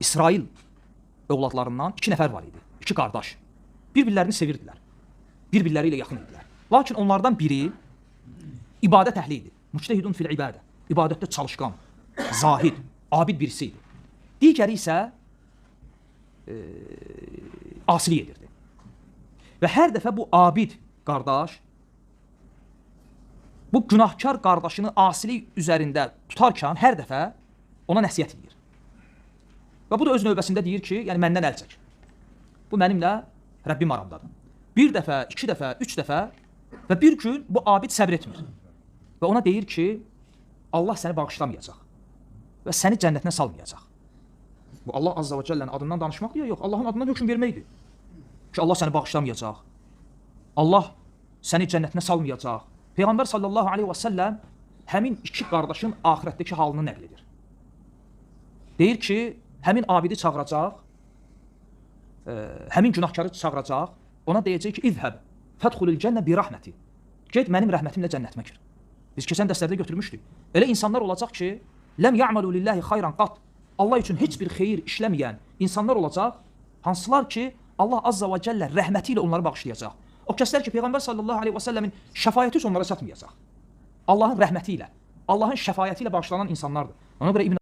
İsrail övladlarından 2 nəfər var idi. 2 qardaş. Bir-birlərini sevirdilər. Bir-birləri ilə yaxın idilər. Lakin onlardan biri ibadət əhli idi. Müctehidun fil ibadə. İbadətdə çalışqan, zahid, abid birisi idi. Digəri isə asilik edirdi. Və hər dəfə bu abid qardaş bu günahkar qardaşını asilik üzərində tutarkən hər dəfə ona nəsihət edir. Və bu da öz növbəsində deyir ki, yəni məndən əl çək. Bu mənimlə Rəbbim aramdadır. Bir dəfə, 2 dəfə, 3 dəfə və bir gün bu abid səbr etmir. Və ona deyir ki, Allah səni bağışlamayacaq və səni cənnətinə salmayacaq. Bu Allah Azza və Cəllənin adından danışmaq deyə yox, Allahın adından hökm verməkdir. Ki Allah səni bağışlamayacaq. Allah səni cənnətinə salmayacaq. Peyğəmbər sallallahu aleyhi və səlləm həmin 2 qardaşın axirətdəki halını nəql edir. Deyir ki, həmin abidi çağıracaq, həmin günahkarı çağıracaq, ona deyəcək ki, İzhəb, fədxulil cənnə bi rəhməti. Get mənim rəhmətimlə cənnətimə gir. Biz keçən dərslərdə götürmüşdük. Elə insanlar olacaq ki, ləm ya'malu lillahi xayran qat. Allah üçün heç bir xeyir işləməyən insanlar olacaq, hansılar ki, Allah Azza və Cəllə rəhməti ilə onları bağışlayacaq. O kəslər ki, Peyğəmbər sallallahu aleyhi və səlləmin şəfayəti onlara çatmayacaq. Allahın rəhməti ilə, Allahın şəfayəti ilə bağışlanan insanlardır. Ona görə İbn